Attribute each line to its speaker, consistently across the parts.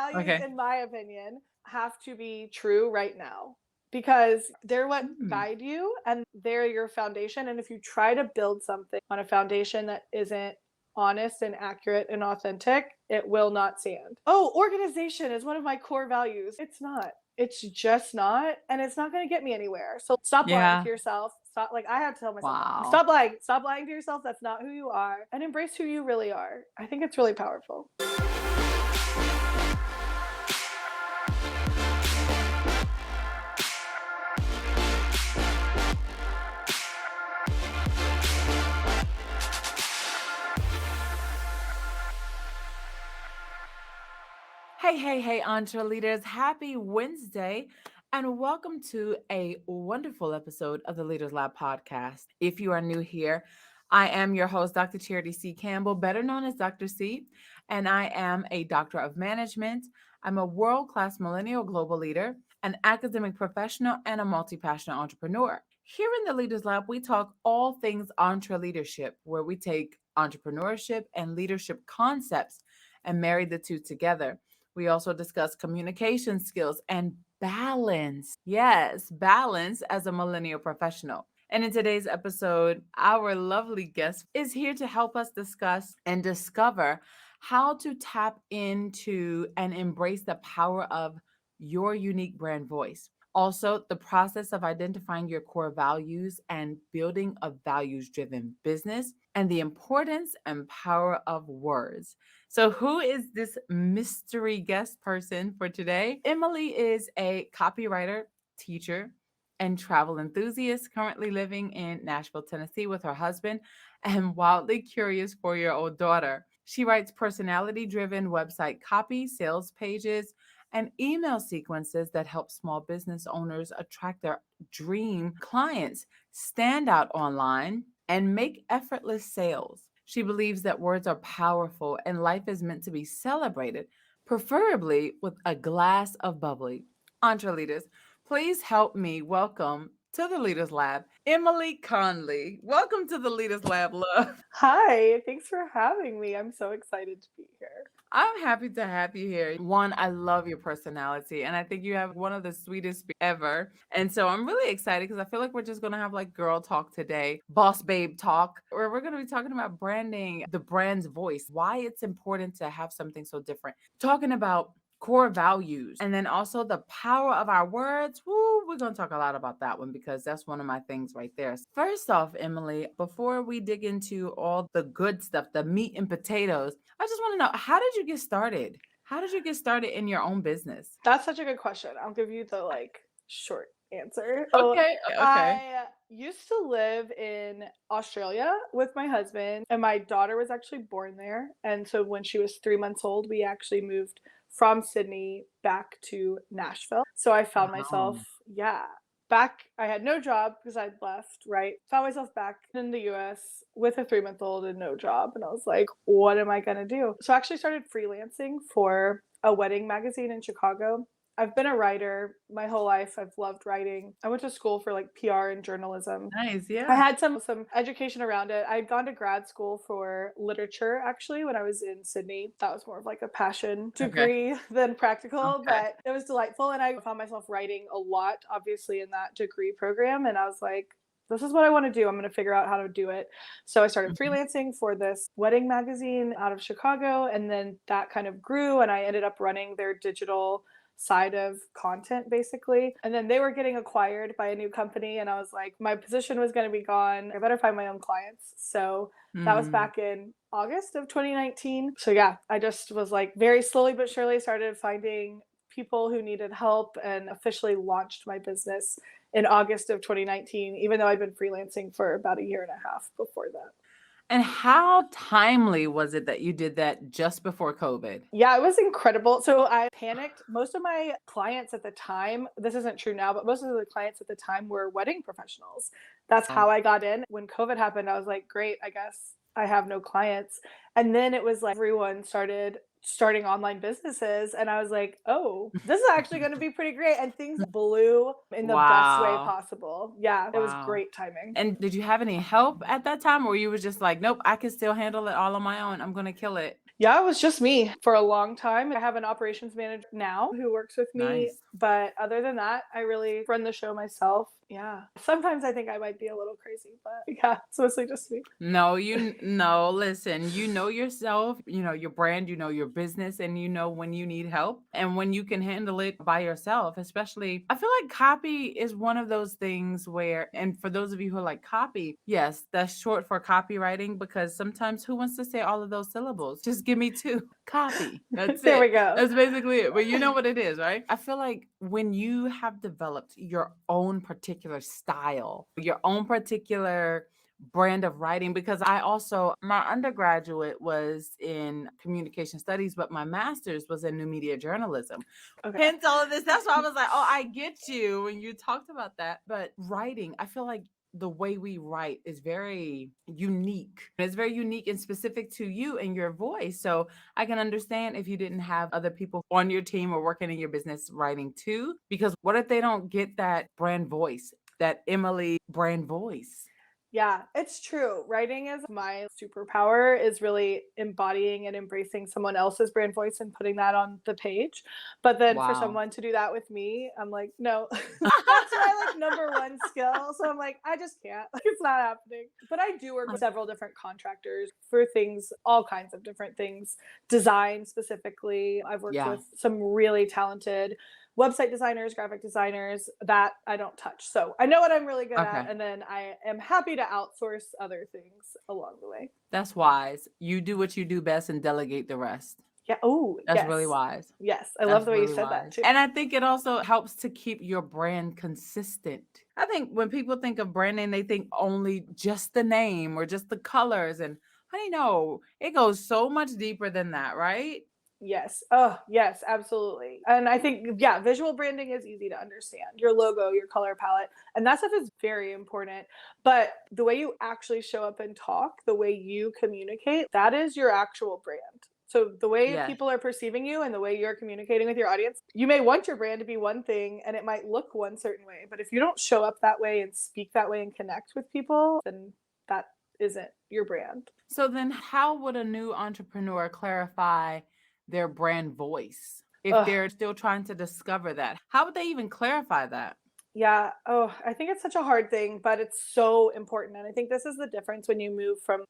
Speaker 1: values,
Speaker 2: Okay.
Speaker 1: in my opinion, have to be true right now because they're what
Speaker 2: Mm.
Speaker 1: guide you and they're your foundation. And if you try to build something on a foundation that isn't honest and accurate and authentic, it will not stand. Oh, organization is one of my core values. It's not. It's just not. And it's not going to get me anywhere. So stop lying
Speaker 2: Yeah.
Speaker 1: to yourself. Stop. Like, I have to tell myself that.
Speaker 2: Wow.
Speaker 1: Stop lying. Stop lying to yourself. That's not who you are. And embrace who you really are. I think it's really powerful.
Speaker 2: Hey, Entreleaders. Happy Wednesday and welcome to a wonderful episode of the Leaders Lab podcast. If you are new here, I am your host, Dr. Charity C. Campbell, better known as Dr. C, and I am a doctor of management. I'm a world-class millennial global leader, an academic professional, and a multi-passionate entrepreneur. Here in the Leaders Lab, we talk all things entreleadership, where we take entrepreneurship and leadership concepts and marry the two together. We also discuss communication skills and balance. Yes, balance as a millennial professional. And in today's episode, our lovely guest is here to help us discuss and discover how to tap into and embrace the power of your unique brand voice. Also, the process of identifying your core values and building a values driven business, and the importance and power of words. So, who is this mystery guest person for today? Emily is a copywriter, teacher, and travel enthusiast currently living in Nashville, Tennessee with her husband and wildly curious 4-year-old daughter. She writes personality driven website copy, sales pages, and email sequences that help small business owners attract their dream clients, stand out online, and make effortless sales. She believes that words are powerful and life is meant to be celebrated, preferably with a glass of bubbly. Entreleaders, please help me welcome to the Leaders Lab, Emily Conley. Welcome to the Leaders Lab, love.
Speaker 1: Hi. Thanks for having me. I'm so excited to be here.
Speaker 2: I'm happy to have you here. One, I love your personality, and I think you have one of the sweetest ever. And so I'm really excited because I feel like we're just going to have like girl talk today, boss babe talk, where we're going to be talking about branding, the brand's voice, why it's important to have something so different, talking about core values, and then also the power of our words. Woo, we're going to talk a lot about that one because that's one of my things right there. First off, Emily, before we dig into all the good stuff, the meat and potatoes, I just want to know, how did you get started? How did you get started in your own business?
Speaker 1: That's such a good question. I'll give you the short answer. So
Speaker 2: Okay.
Speaker 1: I used to live in Australia with my husband, and my daughter was actually born there. And so when she was 3 months old, we actually moved from Sydney back to Nashville. So I found
Speaker 2: Wow.
Speaker 1: myself, back. I had no job because I'd left, right? Found myself back in the US with a 3 month old and no job. And I was like, what am I going to do? So I actually started freelancing for a wedding magazine in Chicago. I've been a writer my whole life. I've loved writing. I went to school for like PR and journalism.
Speaker 2: Nice.
Speaker 1: I
Speaker 2: Yeah.
Speaker 1: had some education around it. I'd gone to grad school for literature actually when I was in Sydney. That was more of like a passion
Speaker 2: Okay.
Speaker 1: degree than practical,
Speaker 2: Okay.
Speaker 1: but it was delightful. And I found myself writing a lot, obviously, in that degree program. And I was like, this is what I want to do. I'm going to figure out how to do it. So I started
Speaker 2: Mhm.
Speaker 1: freelancing for this wedding magazine out of Chicago. And then that kind of grew, and I ended up running their digital side of content basically. And then they were getting acquired by a new company, and I was like, my position was going to be gone. I better find my own clients. So that was
Speaker 2: Mm.
Speaker 1: back in August of 2019. So yeah, I just was like very slowly but surely started finding people who needed help and officially launched my business in August of 2019, even though I'd been freelancing for about a year and a half before that.
Speaker 2: And how timely was it that you did that just before COVID?
Speaker 1: Yeah, it was incredible. So I panicked. Most of my clients at the time, this isn't true now, but most of the clients at the time were wedding professionals. That's
Speaker 2: Oh.
Speaker 1: how I got in. When COVID happened, I was like, great, I guess I have no clients. And then it was like everyone started starting online businesses. And I was like, oh, this is actually going to be pretty great. And things blew in the best way
Speaker 2: Wow.
Speaker 1: possible. Yeah, it was
Speaker 2: Wow.
Speaker 1: great timing.
Speaker 2: And did you have any help at that time, or you was just like, nope, I can still handle it all on my own. I'm gonna kill it.
Speaker 1: Yeah, it was just me for a long time. I have an operations manager now who works with me,
Speaker 2: Nice.
Speaker 1: but other than that, I really run the show myself. Yeah. Sometimes I think I might be a little crazy, but yeah, it's mostly just me.
Speaker 2: No, no, listen, you know yourself, you know your brand, you know your business, and you know when you need help and when you can handle it by yourself. Especially, I feel like copy is one of those things where, and for those of you who like copy, yes, that's short for copywriting because sometimes who wants to say all of those syllables? Just give me two. Copy. That's
Speaker 1: There we
Speaker 2: it.
Speaker 1: go.
Speaker 2: That's basically it. But you know what it is, right? I feel like when you have developed your own particular style, your own particular brand of writing, because I also, my undergraduate was in communication studies, but my master's was in new media journalism.
Speaker 1: Okay.
Speaker 2: Hence all of this. That's why I was like, oh, I get you when you talked about that. But writing, I feel like the way we write is very unique. It's very unique and specific to you and your voice. So I can understand if you didn't have other people on your team or working in your business writing too, because what if they don't get that brand voice, that Emily brand voice?
Speaker 1: Yeah, it's true. Writing is my superpower, is really embodying and embracing someone else's brand voice and putting that on the page. But then for
Speaker 2: Wow.
Speaker 1: someone to do that with me, I'm like, no, that's my like number one skill. So I'm like, I just can't. Like, it's not happening. But I do work with several different contractors for things, all kinds of different things, design specifically. I've worked
Speaker 2: Yeah.
Speaker 1: with some really talented website designers, graphic designers that I don't touch. So I know what I'm really good
Speaker 2: Okay.
Speaker 1: at, and then I am happy to outsource other things along the way.
Speaker 2: That's wise. You do what you do best and delegate the rest.
Speaker 1: Yeah. Oh,
Speaker 2: That's really
Speaker 1: yes.
Speaker 2: wise.
Speaker 1: Yes. I love
Speaker 2: That's
Speaker 1: the way you
Speaker 2: really
Speaker 1: said that
Speaker 2: wise.
Speaker 1: too.
Speaker 2: And I think it also helps to keep your brand consistent. I think when people think of branding, they think only just the name or just the colors. And honey, no, it goes so much deeper than that, right?
Speaker 1: Yes. Oh, yes, absolutely. And I think, yeah, visual branding is easy to understand. Your logo, your color palette, and that stuff is very important. But the way you actually show up and talk, the way you communicate, that is your actual brand. So the way
Speaker 2: Yes.
Speaker 1: people are perceiving you and the way you're communicating with your audience, you may want your brand to be one thing and it might look one certain way. But if you don't show up that way and speak that way and connect with people, then that isn't your brand.
Speaker 2: So then how would a new entrepreneur clarify their brand voice if
Speaker 1: Ugh.
Speaker 2: they're still trying to discover that? How would they even clarify that?
Speaker 1: Yeah. Oh, I think it's such a hard thing, but it's so important. And I think this is the difference when you move from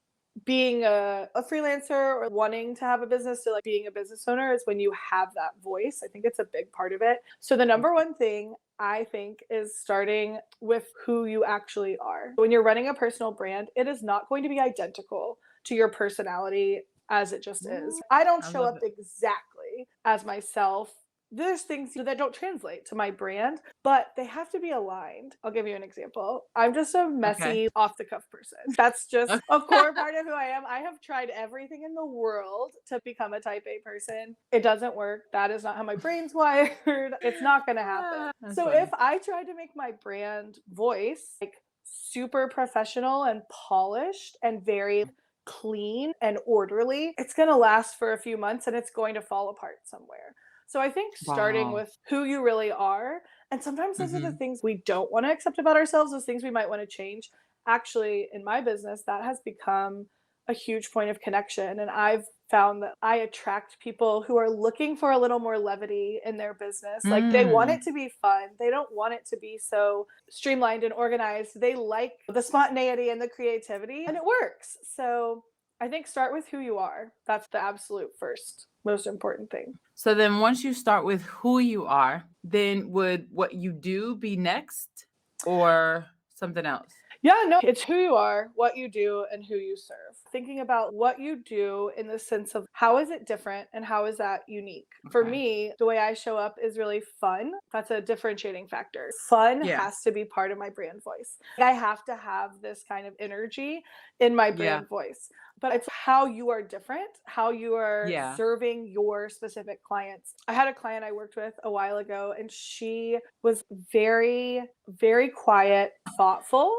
Speaker 1: being a freelancer or wanting to have a business to like being a business owner, is when you have that voice. I think it's a big part of it. So the number one thing I think is starting with who you actually are. When you're running a personal brand, it is not going to be identical to your personality as it just is.
Speaker 2: Ooh,
Speaker 1: I don't
Speaker 2: I
Speaker 1: show
Speaker 2: love
Speaker 1: up
Speaker 2: it.
Speaker 1: exactly as myself. There's things that don't translate to my brand, but they have to be aligned. I'll give you an example. I'm just a
Speaker 2: Okay.
Speaker 1: messy, off the cuff person. That's just a core part of who I am. I have tried everything in the world to become a type A person. It doesn't work. That is not how my brain's wired. It's not going to happen.
Speaker 2: That's
Speaker 1: So if
Speaker 2: funny.
Speaker 1: I tried to make my brand voice like super professional and polished and very clean and orderly, it's going to last for a few months and it's going to fall apart somewhere. So I think starting
Speaker 2: Wow.
Speaker 1: with who you really are, and sometimes those are the
Speaker 2: Hmm.
Speaker 1: things we don't want to accept about ourselves, those things we might want to change. Actually, in my business, that has become a huge point of connection. And I've found that I attract people who are looking for a little more levity in their business. Like they want
Speaker 2: Mm.
Speaker 1: it to be fun, they don't want it to be so streamlined and organized. They like the spontaneity and the creativity, and it works. So I think start with who you are. That's the absolute first, most important thing.
Speaker 2: So then once you start with who you are, then would what you do be next or something else?
Speaker 1: Yeah, no, it's who you are, what you do, and who you serve. Thinking about what you do in the sense of how is it different and how is that unique? For
Speaker 2: Okay.
Speaker 1: me, the way I show up is really fun. That's a differentiating factor. Fun
Speaker 2: Yeah.
Speaker 1: has to be part of my brand voice. I have to have this kind of energy in my
Speaker 2: Yeah.
Speaker 1: brand voice. But it's how you are different, how you are
Speaker 2: Yeah.
Speaker 1: serving your specific clients. I had a client I worked with a while ago, and she was very, very quiet, thoughtful,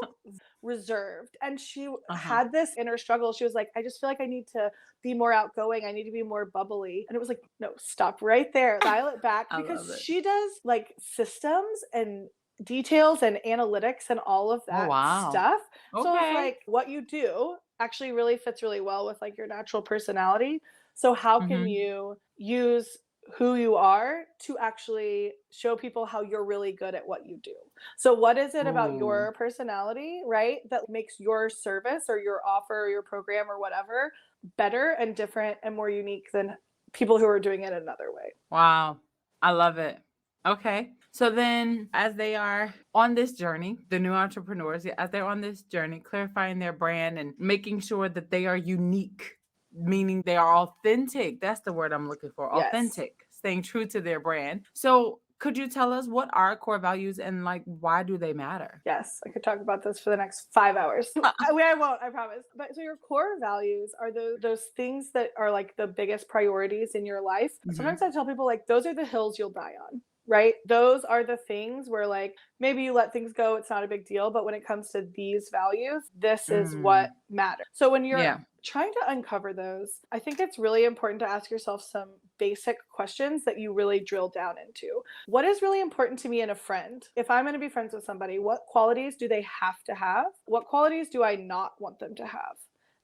Speaker 1: reserved. And she
Speaker 2: Uh-huh.
Speaker 1: had this inner struggle. She was like, I just feel like I need to be more outgoing. I need to be more bubbly. And it was like, no, stop right there, dial it back,
Speaker 2: I love
Speaker 1: because
Speaker 2: it.
Speaker 1: she does like systems and details and analytics and all of
Speaker 2: Oh,
Speaker 1: that
Speaker 2: wow.
Speaker 1: stuff. So it's
Speaker 2: Okay.
Speaker 1: like what you do actually really fits really well with like your natural personality. So how can
Speaker 2: Mm-hmm.
Speaker 1: you use who you are to actually show people how you're really good at what you do? So what is it about
Speaker 2: Ooh.
Speaker 1: your personality, right, that makes your service or your offer or your program or whatever better and different and more unique than people who are doing it another way?
Speaker 2: Wow. I love it. Okay. So then, as they are on this journey, the new entrepreneurs, as they're on this journey, clarifying their brand and making sure that they are unique, meaning they are authentic. That's the word I'm looking for.
Speaker 1: Yes.
Speaker 2: Authentic, staying true to their brand. So, could you tell us what are core values and like why do they matter?
Speaker 1: Yes, I could talk about this for the next 5 hours. I won't, I promise. But so your core values are those things that are like the biggest priorities in your life.
Speaker 2: Mhm.
Speaker 1: Sometimes I tell people like those are the hills you'll die on, right? Those are the things where like maybe you let things go, it's not a big deal, but when it comes to these values, this is what
Speaker 2: Mm.
Speaker 1: matters. So when you're
Speaker 2: Yeah.
Speaker 1: trying to uncover those, I think it's really important to ask yourself some basic questions that you really drill down into. What is really important to me in a friend? If I'm going to be friends with somebody, what qualities do they have to have? What qualities do I not want them to have?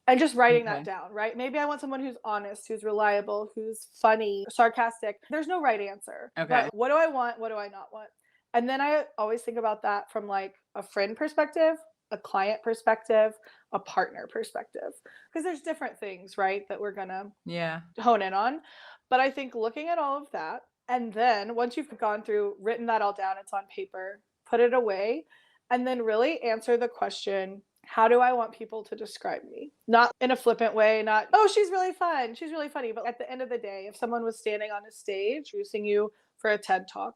Speaker 1: And just writing that
Speaker 2: Okay.
Speaker 1: down, right? Maybe I want someone who's honest, who's reliable, who's funny, sarcastic. There's no right answer.
Speaker 2: Okay.
Speaker 1: But what do I want? What do I not want? And then I always think about that from like a friend perspective, a client perspective, a partner perspective. Because there's different things, right, that we're going to
Speaker 2: Yeah.
Speaker 1: hone in on. But I think looking at all of that, and then once you've gone through, written that all down, it's on paper, put it away, and then really answer the question, how do I want people to describe me? Not in a flippant way, not, oh, she's really fun, she's really funny. But at the end of the day, if someone was standing on a stage introducing you for a TED talk,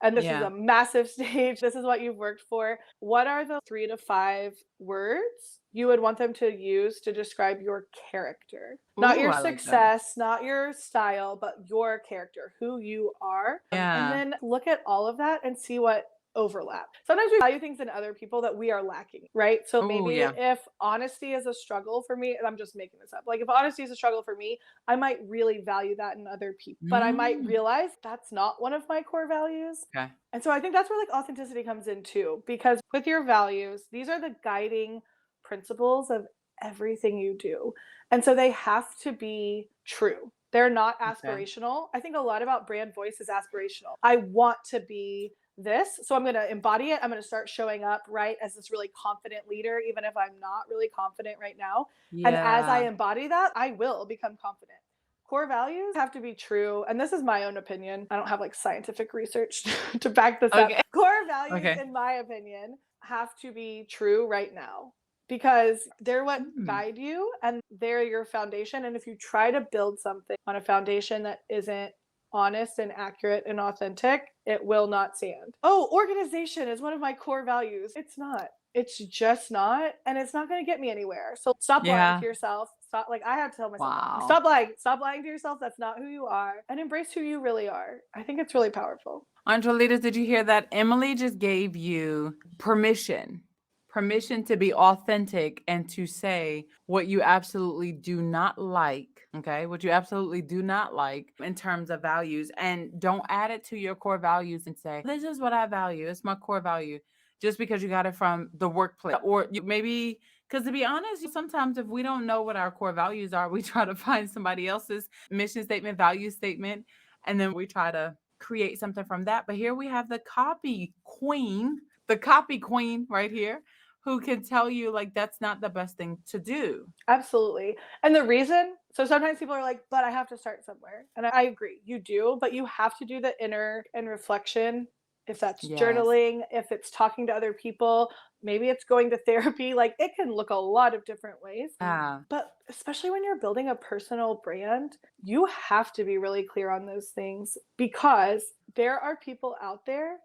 Speaker 1: and this is
Speaker 2: Yeah.
Speaker 1: a massive stage, this is what you've worked for, what are the 3 to 5 words you would want them to use to describe your character? Not
Speaker 2: Ooh,
Speaker 1: your
Speaker 2: I like that.
Speaker 1: success, not your style, but your character, who you are. And
Speaker 2: Yeah.
Speaker 1: then look at all of that and see what overlap. Sometimes we value things in other people that we are lacking, right? So
Speaker 2: Oh,
Speaker 1: maybe
Speaker 2: yeah.
Speaker 1: if honesty is a struggle for me, and I'm just making this up, like if honesty is a struggle for me, I might really value that in other people, but I might
Speaker 2: Mm.
Speaker 1: realize that's not one of my core values.
Speaker 2: Okay.
Speaker 1: And so I think that's where like authenticity comes in too, because with your values, these are the guiding principles of everything you do. And so they have to be true. They're not
Speaker 2: Okay.
Speaker 1: aspirational. I think a lot about brand voice is aspirational. I want to be this, so I'm going to embody it. I'm going to start showing up, right, as this really confident leader, even if I'm not really confident right now. And as I
Speaker 2: Yeah.
Speaker 1: embody that, I will become confident. Core values have to be true. And this is my own opinion. I don't have like scientific research to back this up.
Speaker 2: Okay.
Speaker 1: Core values,
Speaker 2: Okay.
Speaker 1: in my opinion, have to be true right now because they're what
Speaker 2: Mm.
Speaker 1: guide you and they're your foundation. And if you try to build something on a foundation that isn't honest and accurate and authentic, it will not stand. Oh, organization is one of my core values. It's not. It's just not. And it's not going to get me anywhere. So stop lying
Speaker 2: Yeah.
Speaker 1: to yourself. Stop. Like, I have to tell myself that.
Speaker 2: Wow.
Speaker 1: Stop lying. Stop lying to yourself. That's not who you are. And embrace who you really are. I think it's really powerful.
Speaker 2: Entreleaders, did you hear that? Emily just gave you permission to be authentic and to say what you absolutely do not like, okay? What you absolutely do not like in terms of values. And don't add it to your core values and say, this is what I value. It's my core value. Just because you got it from the workplace. Or you maybe, because to be honest, sometimes if we don't know what our core values are, we try to find somebody else's mission statement, value statement, and then we try to create something from that. But here we have the copy queen right here, who can tell you like that's not the best thing to do.
Speaker 1: Absolutely. And the reason, so sometimes people are like, but I have to start somewhere. And I agree, you do, but you have to do the inner and reflection. If that's
Speaker 2: Yes.
Speaker 1: journaling, if it's talking to other people, maybe it's going to therapy, like it can look a lot of different ways.
Speaker 2: Yeah.
Speaker 1: But especially when you're building a personal brand, you have to be really clear on those things because there are people out there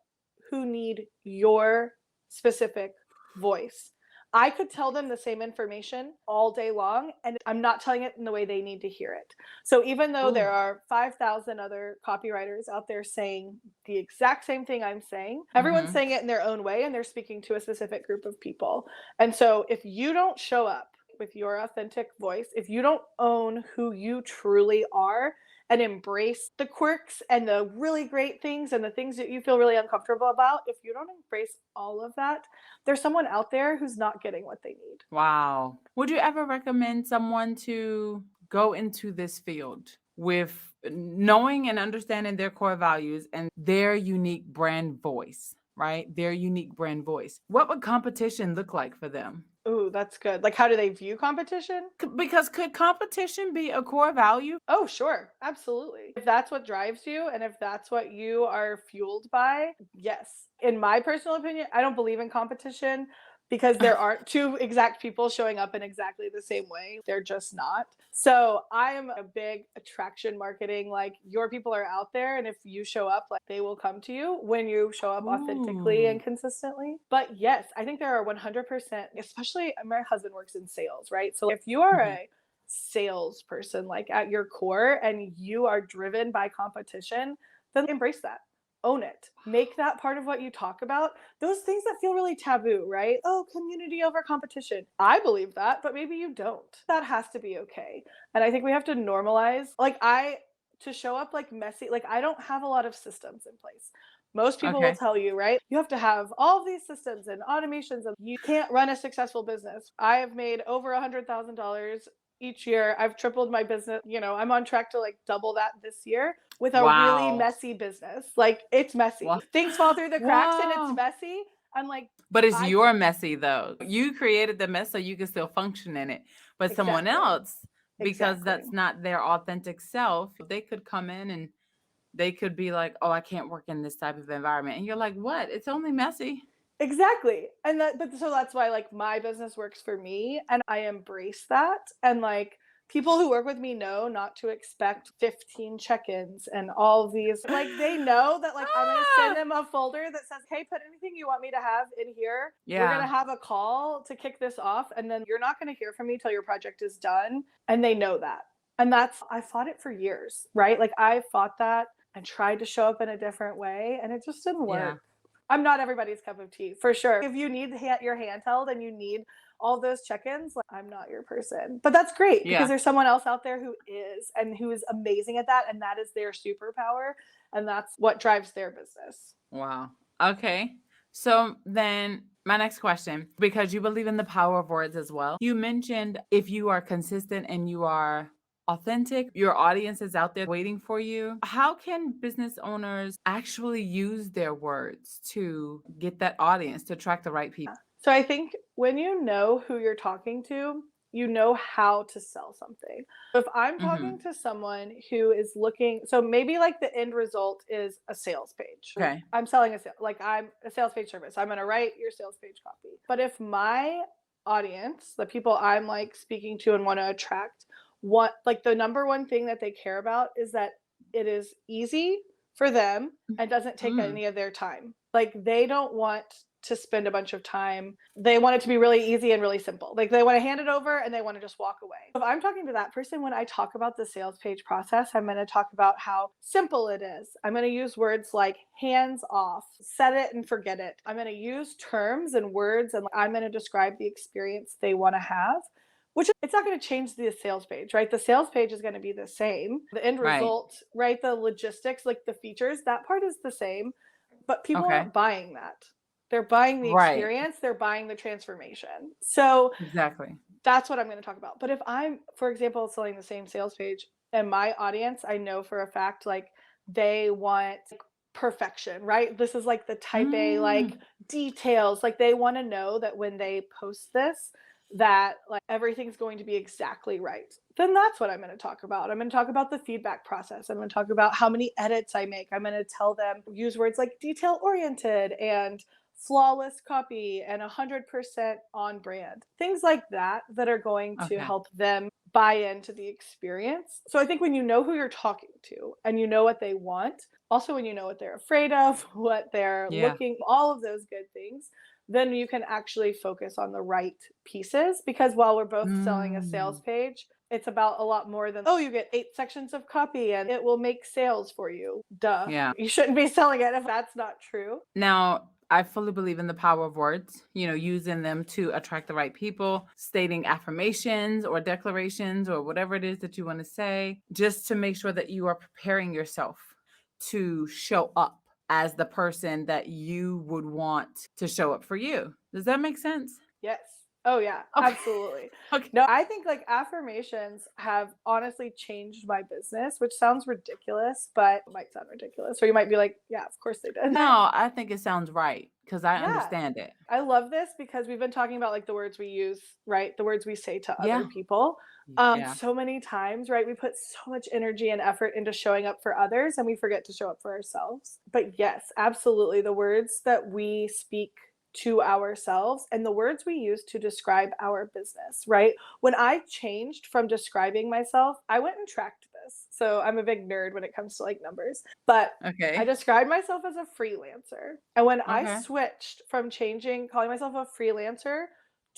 Speaker 1: who need your specific voice. I could tell them the same information all day long, and I'm not telling it in the way they need to hear it. So even though
Speaker 2: Ooh.
Speaker 1: there are 5,000 other copywriters out there saying the exact same thing I'm saying, everyone's
Speaker 2: Mm-hmm.
Speaker 1: saying it in their own way, and they're speaking to a specific group of people. And so if you don't show up with your authentic voice, if you don't own who you truly are, and embrace the quirks and the really great things and the things that you feel really uncomfortable about, if you don't embrace all of that, there's someone out there who's not getting what they need.
Speaker 2: Wow. Would you ever recommend someone to go into this field with knowing and understanding their core values and their unique brand voice, right? Their unique brand voice. What would competition look like for them?
Speaker 1: Ooh, that's good. Like, how do they view competition?
Speaker 2: Because could competition be a core value?
Speaker 1: Oh, sure. Absolutely. If that's what drives you and if that's what you are fueled by, yes. In my personal opinion, I don't believe in competition because there aren't two exact people showing up in exactly the same way. They're just not. So I am a big attraction marketing, like your people are out there. And if you show up, like they will come to you when you show up authentically and
Speaker 2: Ooh.
Speaker 1: consistently. But yes, I think there are 100%, especially my husband works in sales, right? So if you are
Speaker 2: Mhm.
Speaker 1: a salesperson, like at your core, and you are driven by competition, then embrace that. Own it. Make that part of what you talk about. Those things that feel really taboo, right? Oh, community over competition. I believe that, but maybe you don't. That has to be okay. And I think we have to normalize, to show up like messy, like I don't have a lot of systems in place. Most people will
Speaker 2: Okay.
Speaker 1: tell you, right? You have to have all of these systems and automations, and you can't run a successful business. I have made over $100,000 each year. I've tripled my business. I'm on track to like double that this year with a really
Speaker 2: Wow.
Speaker 1: messy business. Like it's
Speaker 2: Wow.
Speaker 1: messy. Things fall through the cracks and it's
Speaker 2: Wow.
Speaker 1: messy. I'm like,
Speaker 2: But it's
Speaker 1: I
Speaker 2: your messy though. You created the mess so you can still function in it. But someone
Speaker 1: exactly.
Speaker 2: else, because
Speaker 1: Exactly.
Speaker 2: that's not their authentic self, they could come in and they could be like, "Oh, I can't work in this type of environment." And you're like, "What? It's only messy."
Speaker 1: Exactly. And but so that's why like my business works for me and I embrace that. And like people who work with me know not to expect 15 check-ins and all of these. Like they know that like I'm going to send
Speaker 2: Ah!
Speaker 1: them a folder that says, "Hey, put anything you want me to have in here. We're going
Speaker 2: Yeah.
Speaker 1: to have a call to kick this off and then you're not going to hear from me till your project is done." And they know that. And I fought it for years, right? Like I fought that and tried to show up in a different way and it just didn't
Speaker 2: Yeah.
Speaker 1: work. I'm not everybody's cup of tea, for sure. If you need your handheld and you need all those check-ins, like, I'm not your person. But that's great because
Speaker 2: Yeah.
Speaker 1: there's someone else out there who is and who is amazing at that, and that is their superpower, and that's what drives their business.
Speaker 2: Wow. Okay. So then my next question, because you believe in the power of words as well. You mentioned if you are consistent and you are authentic, your audience is out there waiting for you. How can business owners actually use their words to get that audience to attract the right people?
Speaker 1: So I think when you know who you're talking to, you know how to sell something. If I'm talking
Speaker 2: Hmm.
Speaker 1: to someone who is looking, so maybe like the end result is a sales page.
Speaker 2: Okay.
Speaker 1: I'm selling I'm a sales page service. I'm going to write your sales page copy. But if my audience, the people I'm like speaking to and want to attract, what like the number one thing that they care about is that it is easy for them and doesn't take
Speaker 2: Mm.
Speaker 1: any of their time. Like they don't want to spend a bunch of time. They want it to be really easy and really simple. Like they want to hand it over and they want to just walk away. If I'm talking to that person, when I talk about the sales page process, I'm going to talk about how simple it is. I'm going to use words like hands off, set it and forget it. I'm going to use terms and words and I'm going to describe the experience they want to have. Which it's not going to change the sales page, right? The sales page is going to be the same. The end
Speaker 2: Right.
Speaker 1: result, right? The logistics, like the features, that part is the same. But people
Speaker 2: Okay.
Speaker 1: aren't buying that. They're buying the
Speaker 2: Right.
Speaker 1: experience, they're buying the transformation. So
Speaker 2: Exactly.
Speaker 1: that's what I'm going to talk about. But if I'm, for example, selling the same sales page and my audience, I know for a fact, like they want like, perfection, right? This is like the type A, like
Speaker 2: Mm.
Speaker 1: details. Like they want to know that when they post this, that like everything's going to be exactly right. Then that's what I'm going to talk about. I'm going to talk about the feedback process. I'm going to talk about how many edits I make. I'm going to tell them, use words like detail oriented and flawless copy and 100% on brand. Things like that are going to
Speaker 2: Okay.
Speaker 1: help them buy into the experience. So I think when you know who you're talking to and you know what they want, also when you know what they're afraid of, what they're
Speaker 2: Yeah.
Speaker 1: looking, all of those good things, then you can actually focus on the right pieces because while we're both selling a
Speaker 2: Mm.
Speaker 1: sales page, it's about a lot more than, oh, you get 8 sections of copy and it will make sales for you. Duh.
Speaker 2: Yeah.
Speaker 1: You shouldn't be selling it if that's not true.
Speaker 2: Now, I fully believe in the power of words, using them to attract the right people, stating affirmations or declarations or whatever it is that you want to say, just to make sure that you are preparing yourself to show up as the person that you would want to show up for you. Does that make sense?
Speaker 1: Yes. Oh yeah,
Speaker 2: Okay.
Speaker 1: absolutely.
Speaker 2: Okay.
Speaker 1: No, I think like affirmations have honestly changed my business, which sounds ridiculous, but it might sound ridiculous. Or you might be like, yeah, of course they did.
Speaker 2: No, I think it sounds right because I
Speaker 1: Yeah.
Speaker 2: understand it.
Speaker 1: I love this because we've been talking about like the words we use, right? The words we say to other
Speaker 2: Yeah.
Speaker 1: people.
Speaker 2: Yeah.
Speaker 1: So many times, right? We put so much energy and effort into showing up for others and we forget to show up for ourselves. But yes, absolutely. The words that we speak to ourselves and the words we use to describe our business, right? When I changed from describing myself, I went and tracked this. So I'm a big nerd when it comes to like numbers, but I
Speaker 2: Okay.
Speaker 1: described myself as a freelancer. And when I
Speaker 2: Okay.
Speaker 1: switched from calling myself a freelancer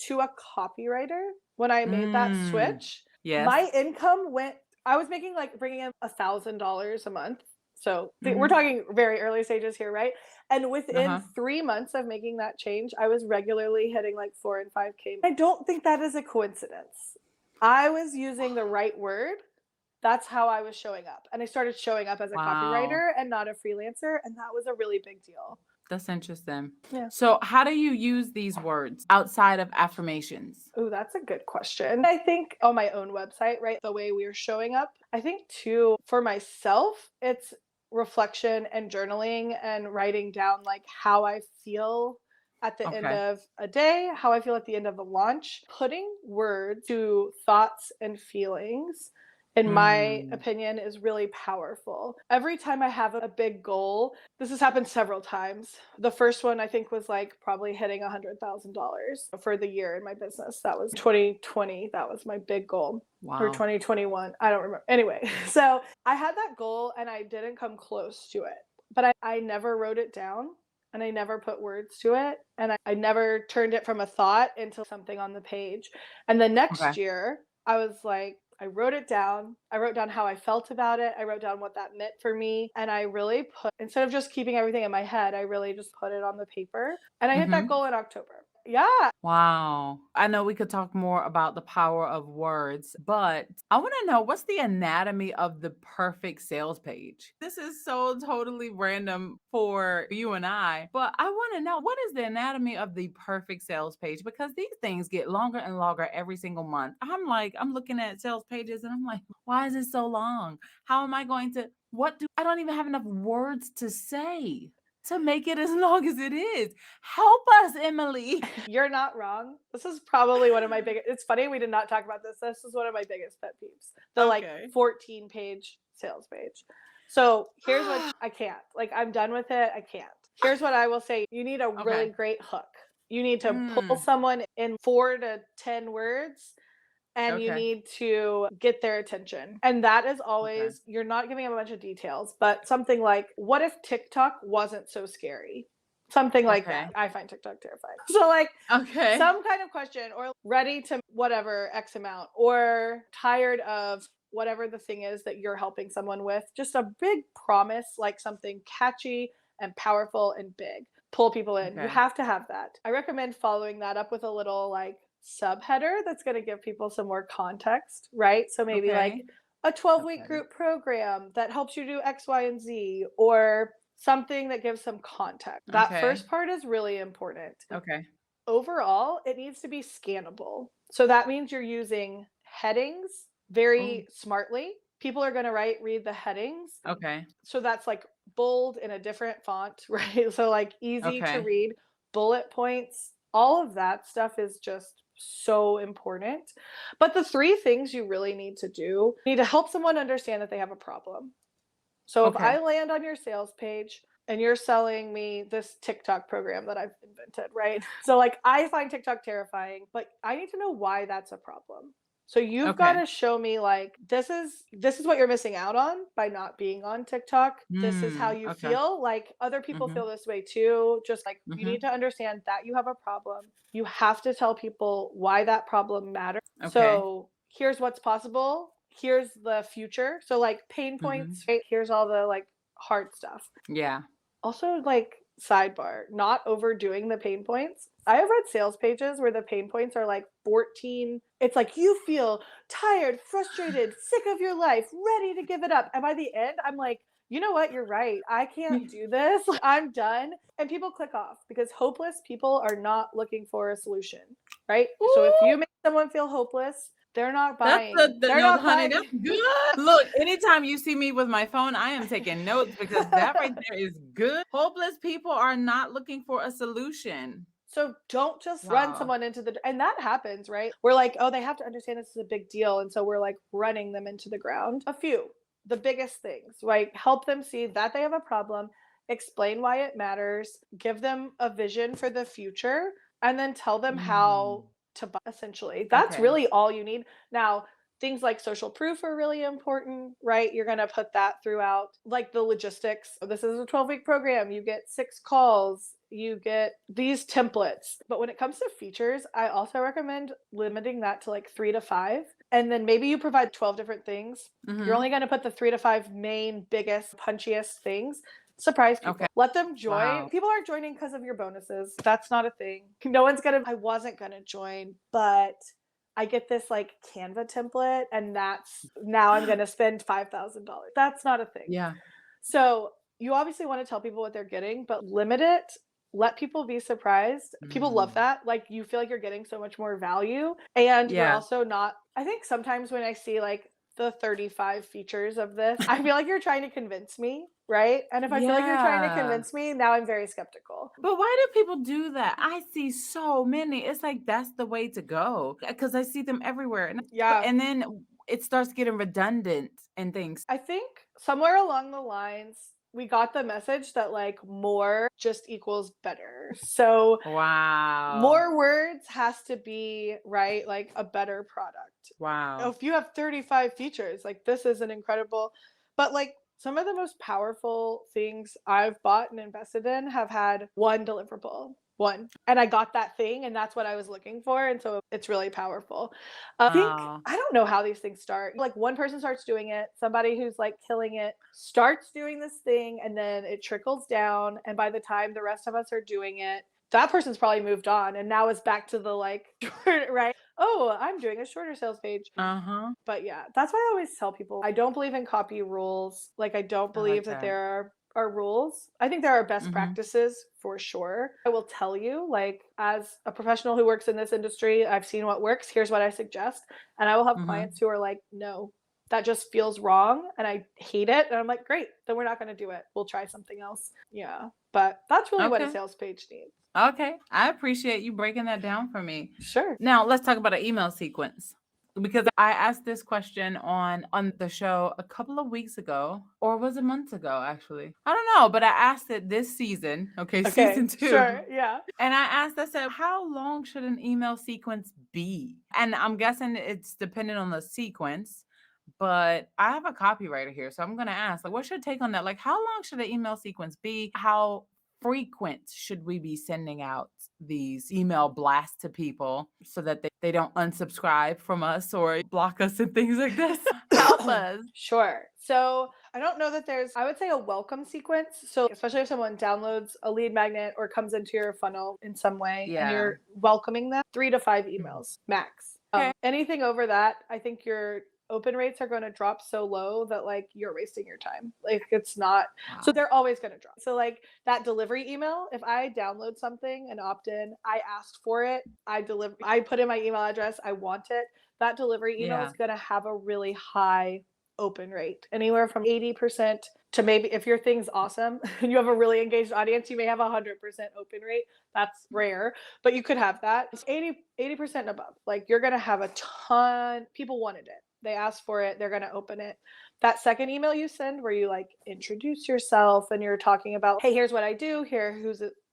Speaker 1: to a copywriter, when I made that
Speaker 2: Mm.
Speaker 1: switch, my
Speaker 2: Yes.
Speaker 1: income went, I was making like bringing in $1,000 a month. So we're
Speaker 2: Mhm.
Speaker 1: talking very early stages here, right? And within
Speaker 2: Uh-huh.
Speaker 1: 3 months of making that change, I was regularly hitting like 4 and 5K. I don't think that is a coincidence. I was using the right word. That's how I was showing up. And I started showing up as a
Speaker 2: Wow.
Speaker 1: copywriter and not a freelancer. And that was a really big deal.
Speaker 2: That's interesting.
Speaker 1: Yeah.
Speaker 2: So, how do you use these words outside of affirmations?
Speaker 1: Oh, that's a good question. I think on my own website, right, the way we're showing up, I think too, for myself, it's reflection and journaling and writing down like how I feel at the end
Speaker 2: Okay.
Speaker 1: of a day, how I feel at the end of a launch, putting words to thoughts and feelings. In my
Speaker 2: Mm.
Speaker 1: opinion, is really powerful. Every time I have a big goal, this has happened several times. The first one I think was like probably hitting $100,000 for the year in my business. That was 2020. That was my big goal. Or
Speaker 2: Wow.
Speaker 1: 2021. I don't remember. Anyway, so I had that goal and I didn't come close to it, but I never wrote it down and I never put words to it. And I never turned it from a thought into something on the page. And the
Speaker 2: Okay.
Speaker 1: next year, I was like, I wrote it down. I wrote down how I felt about it. I wrote down what that meant for me. And I really put, instead of just keeping everything in my head, I really just put it on the paper. And I hit that
Speaker 2: Mhm.
Speaker 1: goal in October. Yeah.
Speaker 2: Wow. I know we could talk more about the power of words, but I want to know what's the anatomy of the perfect sales page? This is so totally random for you and I, but I want to know what is the anatomy of the perfect sales page because these things get longer and longer every single month. I'm looking at sales pages and I'm like, why is it so long? How am I going to, I don't even have enough words to say to make it as long as it is. Help us, Emily.
Speaker 1: You're not wrong. This is probably one of my biggest, it's funny we did not talk about this. This is one of my biggest pet peeves. The like
Speaker 2: Okay.
Speaker 1: 14-page sales page. So here's what I can't. Like I'm done with it. I can't. Here's what I will say. You need a really
Speaker 2: Okay.
Speaker 1: great hook. You need to pull
Speaker 2: Mm,
Speaker 1: someone in 4 to 10 words and you
Speaker 2: okay.
Speaker 1: need to get their attention. And that is
Speaker 2: Okay.
Speaker 1: always, you're not giving them a bunch of details, but something like, what if TikTok wasn't so scary? Something like that.
Speaker 2: Okay.
Speaker 1: I find TikTok terrifying. So, like,
Speaker 2: Okay.
Speaker 1: some kind of question, or ready to whatever X amount, or tired of whatever the thing is that you're helping someone with. Just a big promise, like something catchy and powerful and big. Pull people in. You
Speaker 2: Okay.
Speaker 1: have to have that. I recommend following that up with a little like subheader that's going to give people some more context, right? So maybe like
Speaker 2: Okay.
Speaker 1: a 12-week
Speaker 2: Subheader.
Speaker 1: group program that helps you do X, Y, and Z, or something that gives some context. That
Speaker 2: Okay.
Speaker 1: first part is really important.
Speaker 2: Okay.
Speaker 1: Overall, it needs to be scannable. So that means you're using headings
Speaker 2: Oh,
Speaker 1: very smartly. People are going to read the headings.
Speaker 2: okay.
Speaker 1: So that's like bold in a different font, right? So like easy to
Speaker 2: Okay.
Speaker 1: read, bullet points, all of that stuff is just so important. But the three things you really need to do, you need to help someone understand that they have a problem. So if I
Speaker 2: Okay.
Speaker 1: land on your sales page and you're selling me this TikTok program that I've invented, right? So like I find TikTok terrifying, but I need to know why that's a problem. So you've got
Speaker 2: Okay.
Speaker 1: to show me like this is what you're missing out on by not being on TikTok. This is how you
Speaker 2: Okay.
Speaker 1: feel. Like other people
Speaker 2: Mhm.
Speaker 1: feel this way too. Just like you need
Speaker 2: Mhm.
Speaker 1: to understand that you have a problem. You have to tell people why that problem matters.
Speaker 2: Okay.
Speaker 1: So here's what's possible. Here's the future. So like pain points,
Speaker 2: Mhm.
Speaker 1: right? Here's all the like hard stuff.
Speaker 2: Yeah.
Speaker 1: Also, like sidebar, not overdoing the pain points. I have read sales pages where the pain points are like 14. It's like you feel tired, frustrated, sick of your life, ready to give it up. And by the end, I'm like, you know what, you're right. I can't do this. I'm done. And people click off because hopeless people are not looking for a solution, right? So if
Speaker 2: Ooh,
Speaker 1: you make someone feel hopeless, they're not
Speaker 2: that's
Speaker 1: buying. They're
Speaker 2: no,
Speaker 1: not
Speaker 2: honey,
Speaker 1: buying.
Speaker 2: that's good. Look, anytime you see me with my phone, I am taking notes because that right there is good. Hopeless people are not looking for a solution.
Speaker 1: So don't just run
Speaker 2: Wow.
Speaker 1: someone into the, and that happens, right? We're like, oh, they have to understand this is a big deal. And so we're like running them into the ground. A few, the biggest things, right? Help them see that they have a problem, explain why it matters, give them a vision for the future, and then tell them
Speaker 2: Mm,
Speaker 1: how to buy, essentially. That's
Speaker 2: okay.
Speaker 1: really all you need. Now, things like social proof are really important, right? You're going to put that throughout, like the logistics. This is a 12-week program. You get 6 calls, you get these templates. But when it comes to features, I also recommend limiting that to like 3 to 5. And then maybe you provide 12 different things. You're
Speaker 2: Mm-hmm.
Speaker 1: only going to put the 3 to 5 main, biggest, punchiest things. Surprise
Speaker 2: Okay.
Speaker 1: people. Let them join.
Speaker 2: Wow.
Speaker 1: People aren't joining because of your bonuses. That's not a thing. No one's going to, I wasn't going to join, but I get this like Canva template and that's now I'm going to spend $5,000. That's not a thing.
Speaker 2: Yeah.
Speaker 1: So you obviously want to tell people what they're getting, but limit it. Let people be surprised. People love
Speaker 2: Mm.
Speaker 1: that. Like you feel like you're getting so much more value and you're
Speaker 2: Yeah.
Speaker 1: also not, I think sometimes when I see like the 35 features of this, I feel like you're trying to convince me, right? And if I feel like you're trying to
Speaker 2: Yeah.
Speaker 1: convince me, now I'm very skeptical.
Speaker 2: But why do people do that? I see so many. It's like that's the way to go because I see them everywhere.
Speaker 1: Yeah.
Speaker 2: And then it starts getting redundant and things.
Speaker 1: I think somewhere along the lines, we got the message that like more just equals better. So
Speaker 2: Wow.
Speaker 1: more words has to be, right, like a better product.
Speaker 2: Wow.
Speaker 1: If you have 35 features, like this is an incredible, but like some of the most powerful things I've bought and invested in have had one deliverable. One. And I got that thing, and that's what I was looking for. And so it's really powerful. I think,
Speaker 2: Wow.
Speaker 1: I don't know how these things start. Like one person starts doing it, somebody who's like killing it starts doing this thing, and then it trickles down. And by the time the rest of us are doing it, that person's probably moved on and now it's back to the like, right? Oh, I'm doing a shorter sales page.
Speaker 2: Uh-huh.
Speaker 1: But yeah, that's why I always tell people I don't believe in copy rules. Like, I don't
Speaker 2: I like
Speaker 1: believe that
Speaker 2: that.
Speaker 1: there are rules. I think there are best
Speaker 2: Mm-hmm.
Speaker 1: practices for sure. I will tell you, like, as a professional who works in this industry, I've seen what works. Here's what I suggest. And I will have
Speaker 2: Mm-hmm.
Speaker 1: clients who are like, no, that just feels wrong and I hate it. And I'm like, great, then we're not going to do it. We'll try something else. Yeah. But that's really what a
Speaker 2: Okay.
Speaker 1: sales page needs.
Speaker 2: Okay. I appreciate you breaking that down for me.
Speaker 1: Sure.
Speaker 2: Now let's talk about an email sequence. Because I asked this question on the show a couple of weeks ago, or was it months ago actually? I don't know, but I asked it this season. Okay,
Speaker 1: Okay.
Speaker 2: season 2.
Speaker 1: Sure. Yeah.
Speaker 2: And I said, how long should an email sequence be? And I'm guessing it's dependent on the sequence, but I have a copywriter here. So I'm going to ask, like, what's your take on that? Like, how long should an email sequence be? How frequent should we be sending out these email blasts to people so that they don't unsubscribe from us or block us and things like this? Help us.
Speaker 1: Sure. So I don't know that there's, I would say a welcome sequence. So especially if someone downloads a lead magnet or comes into your funnel in some way and
Speaker 2: Yeah.
Speaker 1: you're welcoming them, 3 to 5 emails max.
Speaker 2: Okay.
Speaker 1: Anything over that, I think your open rates are going to drop so low that like you're wasting your time. Like it's not, so
Speaker 2: Wow.
Speaker 1: they're always going to drop. So like that delivery email, if I download something and opt in, I asked for it, I put in my email address, I want it. That delivery email
Speaker 2: Yeah.
Speaker 1: is going to have a really high open rate, anywhere from 80% to maybe, if your thing's awesome and you have a really engaged audience, you may have 100% open rate. That's rare, but you could have that. It's 80% and above. Like you're going to have a ton, people wanted it. They asked for it, they're going to open it. That second email you send where you like introduce yourself and you're talking about, hey, here's what I do,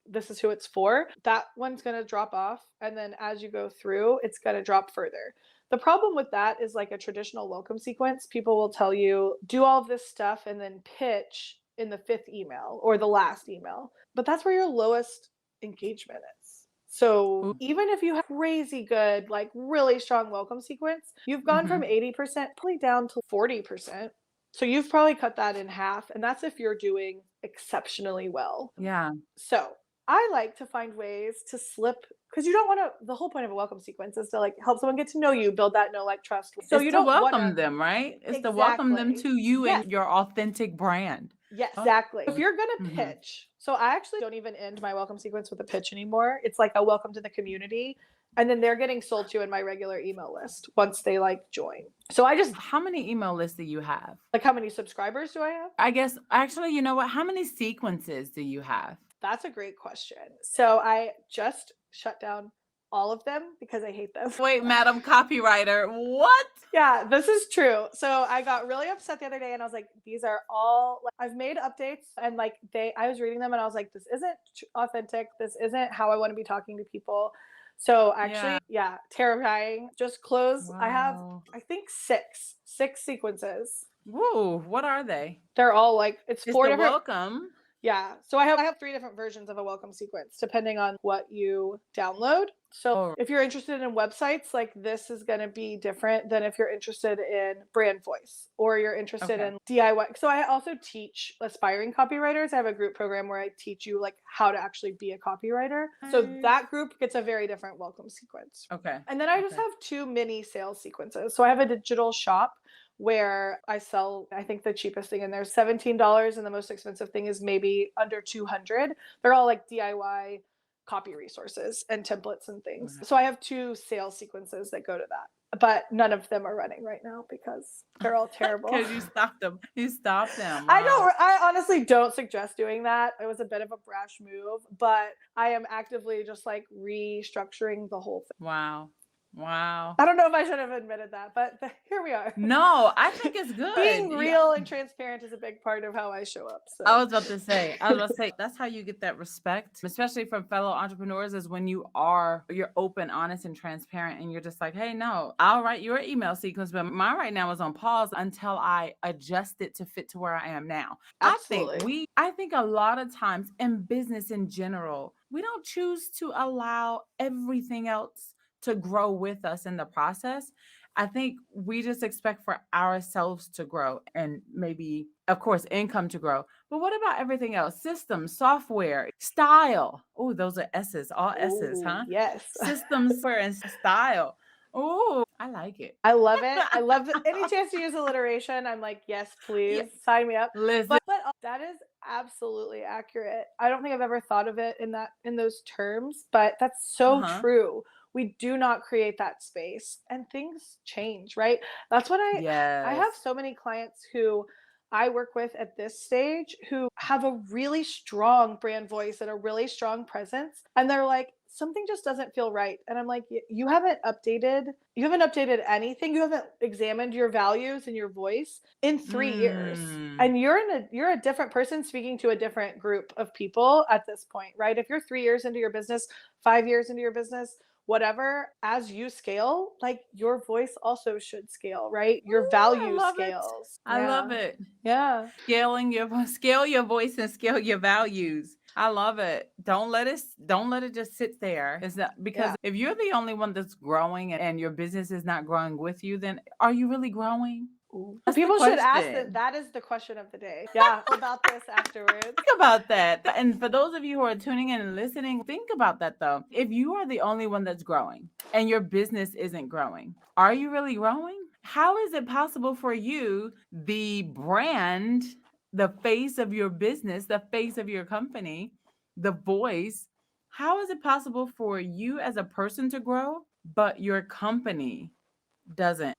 Speaker 1: this is who it's for. That one's going to drop off. And then as you go through, it's going to drop further. The problem with that is like a traditional welcome sequence. People will tell you, do all of this stuff and then pitch in the 5th email or the last email. But that's where your lowest engagement is. So
Speaker 2: Ooh.
Speaker 1: even if you have crazy good, like really strong welcome sequence, you've gone from 80% probably down to 40%. So you've probably cut that in half. And that's if you're doing exceptionally well.
Speaker 2: Yeah.
Speaker 1: So I like to find ways to slip, because you don't want to, the whole point of a welcome sequence is to like help someone get to know you, build that know, like, trust. So
Speaker 2: It's
Speaker 1: you
Speaker 2: to
Speaker 1: don't want
Speaker 2: welcome
Speaker 1: to,
Speaker 2: them, right? It's to welcome them
Speaker 1: exactly.
Speaker 2: to you
Speaker 1: Yes.
Speaker 2: and your authentic brand.
Speaker 1: Yes, exactly. If you're going to
Speaker 2: Mhm.
Speaker 1: pitch, so I actually don't even end my welcome sequence with a pitch anymore. It's like a welcome to the community. And then they're getting sold to in my regular email list once they like join. So I just,
Speaker 2: How many email lists do you have?
Speaker 1: like, how many subscribers do I have?
Speaker 2: I guess, actually, you know what? How many sequences do you have?
Speaker 1: That's a great question. So I just shut down all of them because I hate them.
Speaker 2: Wait, Madam Copywriter, what?
Speaker 1: Yeah, this is true. So I got really upset the other day and I was like, these are all, like, I've made updates and like I was reading them and I was like, this isn't authentic. This isn't how I want to be talking to people. So actually, yeah, terrifying. Just close. I have,
Speaker 2: Wow.
Speaker 1: I think six sequences.
Speaker 2: Woo, what are they?
Speaker 1: They're all like, it's
Speaker 2: It's
Speaker 1: four
Speaker 2: the
Speaker 1: different.
Speaker 2: welcome.
Speaker 1: Yeah. So I have three different versions of a welcome sequence depending on what you download. So if you're interested in websites, like this is going to be different than if you're interested in brand voice or you're interested in DIY. So I also teach aspiring copywriters. I have a group program where I teach you like how to actually be a copywriter. So that group gets a very different welcome sequence.
Speaker 2: Okay.
Speaker 1: And then I just have two mini sales sequences. So I have a digital shop where I sell, I think the cheapest thing in there is $17 and the most expensive thing is maybe under 200. They're all like DIY copy resources and templates and things. So I have two sales sequences that go to that, but none of them are running right now because they're all terrible.
Speaker 2: Because you stopped them. You stopped them.
Speaker 1: Wow. I honestly don't suggest doing that. It was a bit of a brash move, but I am actively just like restructuring the whole thing.
Speaker 2: Wow. Wow.
Speaker 1: I don't know if I should have admitted that, but here we are.
Speaker 2: No, I think it's good.
Speaker 1: Being real and transparent is a big part of how I show up. So.
Speaker 2: I was about to say, that's how you get that respect, especially from fellow entrepreneurs, is when you're open, honest, and transparent, and you're just like, hey, no, I'll write your email sequence, but mine right now is on pause until I adjust it to fit to where I am now.
Speaker 1: Absolutely.
Speaker 2: I think a lot of times in business in general, we don't choose to allow everything else to grow with us in the process. I think we just expect for ourselves to grow and maybe, of course, income to grow. But what about everything else? Systems, software, style. Oh, those are S's, all S's, huh?
Speaker 1: Yes.
Speaker 2: Systems, software, and style. Oh, I like it.
Speaker 1: I love it. I love any chance to use alliteration. I'm like, yes, please sign me up.
Speaker 2: Listen.
Speaker 1: But that is absolutely accurate. I don't think I've ever thought of it in those terms, but that's so true. We do not create that space and things change, right? That's what I have so many clients who I work with at this stage who have a really strong brand voice and a really strong presence. And they're like, something just doesn't feel right. And I'm like, you haven't updated anything. You haven't examined your values and your voice in 3 years. And you're a different person speaking to a different group of people at this point, right? If you're 3 years into your business, 5 years into your business, whatever, as you scale, like your voice also should scale, right? Your value scales.
Speaker 2: I love it.
Speaker 1: Yeah.
Speaker 2: Scale your voice and scale your values. I love it. Don't let it just sit there. It's not, because if you're the only one that's growing and your business is not growing with you, then are you really growing?
Speaker 1: People should ask that is the question of the day. Yeah, about this afterwards.
Speaker 2: Think about that. And for those of you who are tuning in and listening, think about that though. If you are the only one that's growing and your business isn't growing, are you really growing? How is it possible for you, the brand, the face of your business, the face of your company, the voice, how is it possible for you as a person to grow, but your company doesn't?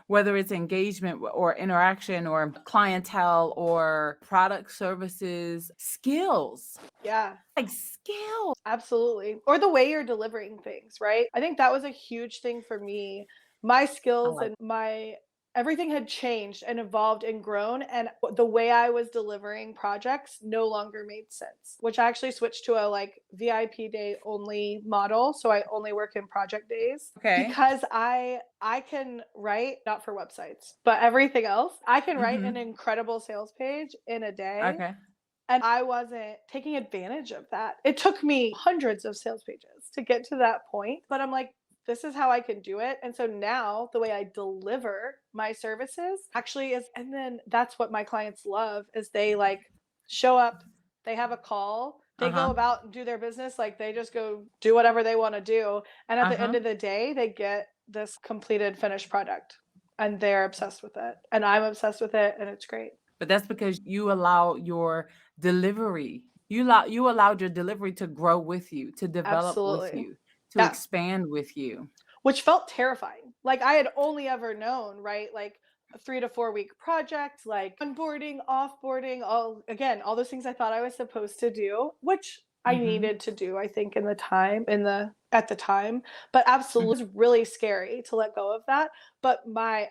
Speaker 2: Whether it's engagement or interaction or clientele or product, services, skills.
Speaker 1: Yeah.
Speaker 2: Like skills.
Speaker 1: Absolutely. Or the way you're delivering things, right? I think that was a huge thing for me. My skills and everything had changed and evolved and grown, and the way I was delivering projects no longer made sense, which I actually switched to a like VIP day only model. So I only work in project days because I can write, not for websites, but everything else. I can write an incredible sales page in a day. And I wasn't taking advantage of that. It took me hundreds of sales pages to get to that point, but I'm like, this is how I can do it. And so now the way I deliver my services actually is, and then that's what my clients love, is they like show up, they have a call, they go about and do their business. Like they just go do whatever they want to do. And at the end of the day, they get this completed finished product and they're obsessed with it. And I'm obsessed with it. And it's great.
Speaker 2: but that's because you allow your delivery, you allowed your delivery to grow with you, to develop with
Speaker 1: Absolutely.
Speaker 2: you, to
Speaker 1: Yeah.
Speaker 2: expand with you.
Speaker 1: Which felt terrifying. Like I had only ever known, right? Like a 3 to 4 week project, like onboarding, offboarding, all those things I thought I was supposed to do, which I
Speaker 2: Mhm.
Speaker 1: needed to do, I think, in the time, at the time. But
Speaker 2: Mhm.
Speaker 1: absolutely, it was really scary to let go of that. But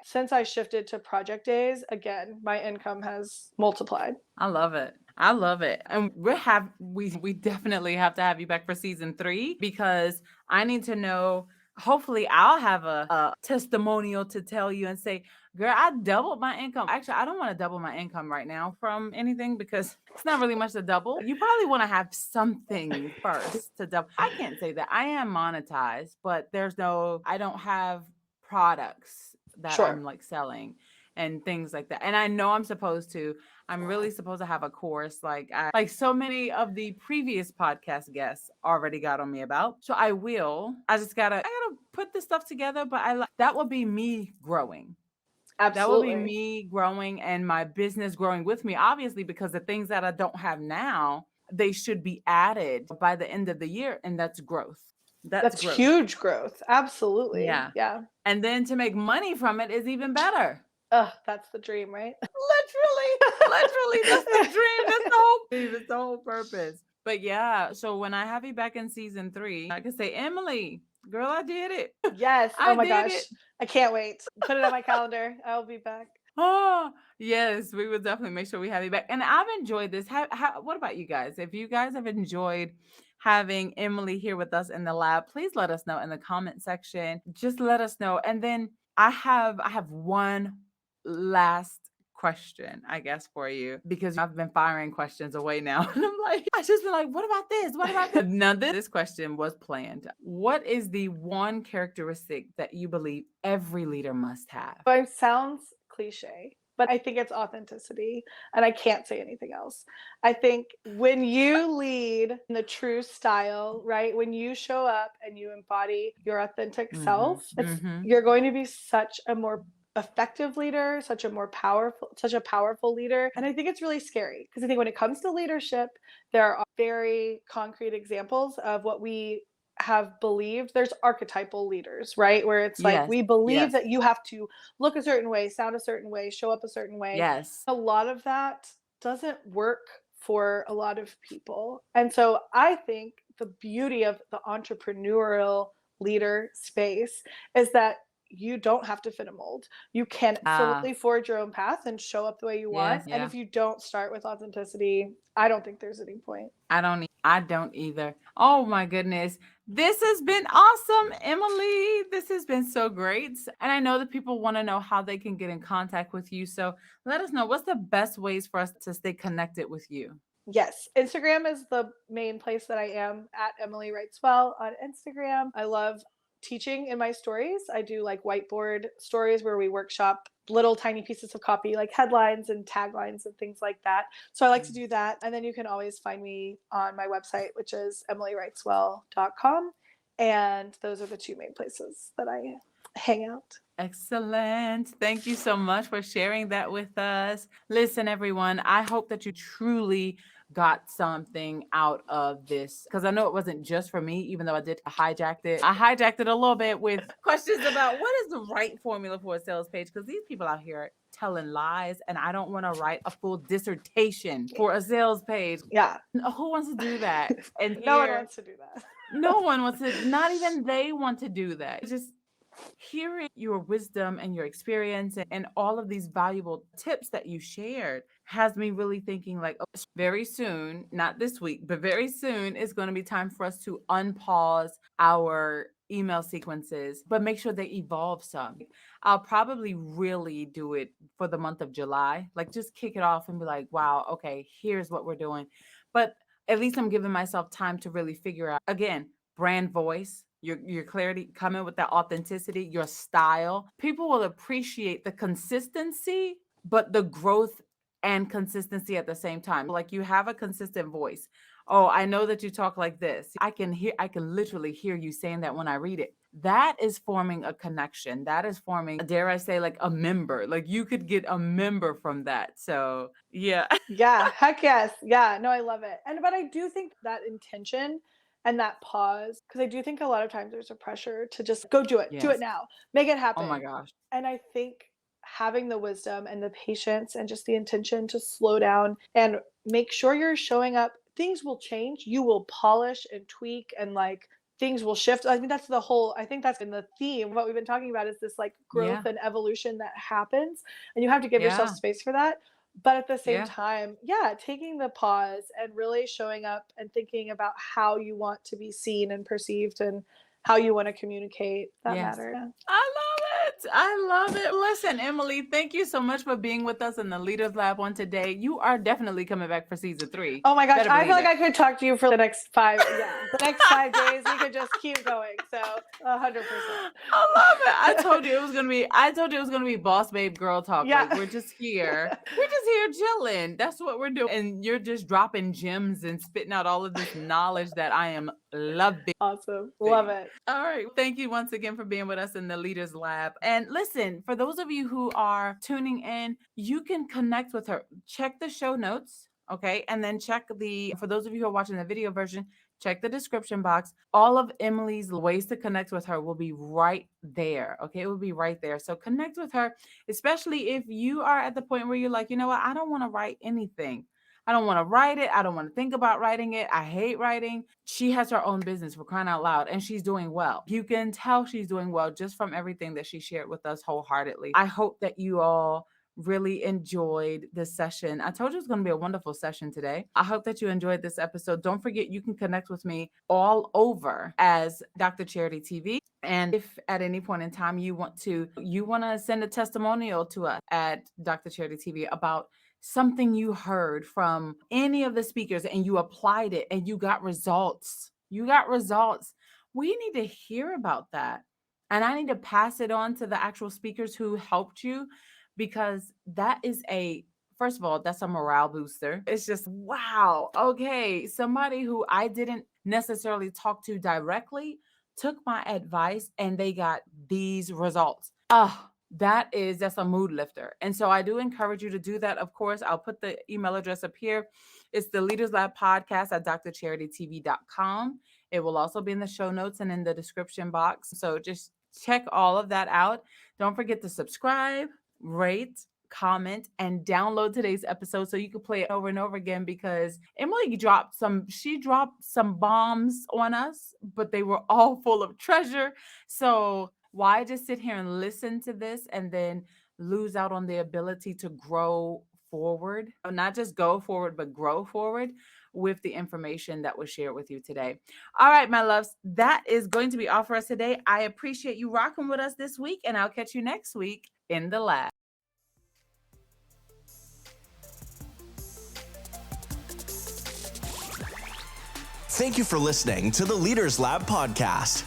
Speaker 1: since I shifted to project days, again, my income has multiplied.
Speaker 2: I love it. I love it. And we definitely have to have you back for season 3 because I need to know. Hopefully, I'll have a testimonial to tell you and say, girl, I doubled my income. Actually, I don't want to double my income right now from anything because it's not really much to double. You probably want to have something first to double. I can't say that. I am monetized, but I don't have products that I'm
Speaker 1: Sure.
Speaker 2: like selling and things like that. And I know I'm supposed to. I'm really supposed to have a course like so many of the previous podcast guests already got on me about. So I will. I gotta put this stuff together, but that will be me growing. That will be
Speaker 1: Absolutely.
Speaker 2: me growing and my business growing with me, obviously, because the things that I don't have now, they should be added by the end of the year. And that's growth. That's
Speaker 1: That's
Speaker 2: growth.
Speaker 1: huge growth. Absolutely.
Speaker 2: Yeah.
Speaker 1: Yeah.
Speaker 2: And then to make money from it is even better.
Speaker 1: Ugh, that's the dream, right?
Speaker 2: Literally, that's the dream. That's the whole dream. It's the whole purpose. But yeah, so when I have you back in season 3, I can say, Emily, girl, I did it.
Speaker 1: Yes. Oh
Speaker 2: I
Speaker 1: my
Speaker 2: did
Speaker 1: gosh.
Speaker 2: it.
Speaker 1: I can't wait. Put it on my calendar. I'll be back.
Speaker 2: Oh, yes, we will definitely make sure we have you back. And I've enjoyed this. What about you guys? If you guys have enjoyed having Emily here with us in the lab, please let us know in the comment section. Just let us know. And then I have one last question, I guess, for you because I've been firing questions away now. And I just been like, what about this? What about this? Now, this question was planned. What is the one characteristic that you believe every leader must have?
Speaker 1: So it sounds cliche, but I think it's authenticity. And I can't say anything else. I think when you lead in the true style, right? When you show up and you embody your authentic
Speaker 2: Mhm,
Speaker 1: self,
Speaker 2: mhm.
Speaker 1: you're going to be such a more effective leader, such a powerful leader. And I think it's really scary because I think when it comes to leadership, there are very concrete examples of what we have believed. There's archetypal leaders, right? Where it's like
Speaker 2: Yes,
Speaker 1: we believe
Speaker 2: yes,
Speaker 1: that you have to look a certain way, sound a certain way, show up a certain way.
Speaker 2: yes.
Speaker 1: A lot of that doesn't work for a lot of people. And so I think the beauty of the entrepreneurial leader space is that you don't have to fit a mold. You can
Speaker 2: Ah,
Speaker 1: absolutely forge your own path and show up the way you want.
Speaker 2: yes,
Speaker 1: And
Speaker 2: yeah.
Speaker 1: if you don't start with authenticity, I don't think there's any point.
Speaker 2: I don't either. Oh my goodness. This has been awesome, Emily. This has been so great. And I know that people want to know how they can get in contact with you. So let us know what's the best ways for us to stay connected with you.
Speaker 1: Yes, Instagram is the main place that I am at Emily Writes Well on Instagram. I love teaching in my stories. I do like whiteboard stories where we workshop little tiny pieces of copy like headlines and taglines and things like that. So I like to
Speaker 2: Mm.
Speaker 1: do that. And then you can always find me on my website, which is emilywriteswell.com. And those are the two main places that I hang out.
Speaker 2: Excellent. Thank you so much for sharing that with us. Listen, everyone, I hope that you truly got something out of this because I know it wasn't just for me, even though I did hijacked it. I hijacked it a little bit with questions about what is the right formula for a sales page because these people out here telling lies and I don't want to write a full dissertation for a sales page.
Speaker 1: Yeah.
Speaker 2: Who wants to do that? And
Speaker 1: No one
Speaker 2: here,
Speaker 1: wants to do that.
Speaker 2: no one wants to, not even they want to do that. Just hearing your wisdom and your experience and all of these valuable tips that you shared has me really thinking like, oh, very soon, not this week, but very soon is going to be time for us to unpause our email sequences, but make sure they evolve some. I'll probably really do it for the month of July, like just kick it off and be like, wow, okay, here's what we're doing. But at least I'm giving myself time to really figure out again brand voice, your clarity, coming with that authenticity, your style. People will appreciate the consistency, but the growth and consistency at the same time. Like you have a consistent voice. Oh, I know that you talk like this. I can literally hear you saying that when I read it. That is forming a connection. That is forming, dare I say, like a member. Like you could get a member from that. So yeah.
Speaker 1: Yeah, heck yes. Yeah, no, I love it. But I do think that intention and that pause, because I do think a lot of times there's a pressure to just go do it
Speaker 2: Yes.
Speaker 1: now, make it
Speaker 2: Oh my
Speaker 1: happen.
Speaker 2: gosh.
Speaker 1: And I think having the wisdom and the patience and just the intention to slow down and make sure you're showing up, things will change. You will polish and tweak and like things will shift. I think I think that's been the theme. What we've been talking about is this like growth
Speaker 2: Yeah.
Speaker 1: and evolution that happens. And you have to give yourself
Speaker 2: Yeah.
Speaker 1: space for that. But at the same
Speaker 2: Yeah.
Speaker 1: time, yeah, taking the pause and really showing up and thinking about how you want to be seen and perceived and how you want to communicate that
Speaker 2: Yes.
Speaker 1: matter. Yeah.
Speaker 2: I love it. I love it. Listen, Emily, thank you so much for being with us in the Leaders Lab on today. You are definitely coming back for season 3.
Speaker 1: Oh my gosh,
Speaker 2: Better
Speaker 1: I feel
Speaker 2: believe
Speaker 1: like
Speaker 2: it.
Speaker 1: I could talk to you for the next 5 days. We could just keep going. So 100%.
Speaker 2: I love it. I told you it was gonna be boss babe girl talk.
Speaker 1: Yeah.
Speaker 2: Like we're just here. We're just here chilling. That's what we're doing. And you're just dropping gems and spitting out all of this knowledge that I am loving.
Speaker 1: Awesome. Love it.
Speaker 2: All right. Thank you once again for being with us in the Leaders Lab. And listen, for those of you who are tuning in, you can connect with her. Check the show notes. Okay. And then for those of you who are watching the video version, check the description box. All of Emily's ways to connect with her will be right there. Okay. It will be right there. So connect with her, especially if you are at the point where you're like, you know what? I don't want to write anything. I don't want to write it. I don't want to think about writing it. I hate writing. She has her own business, for crying out loud, and she's doing well. You can tell she's doing well just from everything that she shared with us wholeheartedly. I hope that you all really enjoyed this session. I told you it's going to be a wonderful session today. I hope that you enjoyed this episode. Don't forget, you can connect with me all over as Dr. Charity TV. And if at any point in time you want to send a testimonial to us at Dr. Charity TV about something you heard from any of the speakers and you applied it and you got results. We need to hear about that. And I need to pass it on to the actual speakers who helped you, because first of all, that's a morale booster. It's just, wow, okay, somebody who I didn't necessarily talk to directly took my advice and they got these results. That's a mood lifter. And so I do encourage you to do that. Of course, I'll put the email address up here. It's the Leaders Lab podcast at DrCharityTV.com. It will also be in the show notes and in the description box. So just check all of that out. Don't forget to subscribe, rate, comment, and download today's episode so you can play it over and over again, because Emily dropped some bombs on us, but they were all full of treasure. So why just sit here and listen to this and then lose out on the ability to grow forward? Not just go forward, but grow forward with the information that was shared with you today. All right, my loves, that is going to be all for us today. I appreciate you rocking with us this week, and I'll catch you next week in the lab.
Speaker 3: Thank you for listening to the Leaders Lab podcast.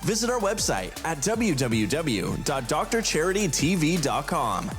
Speaker 3: Visit our website at www.drcharitytv.com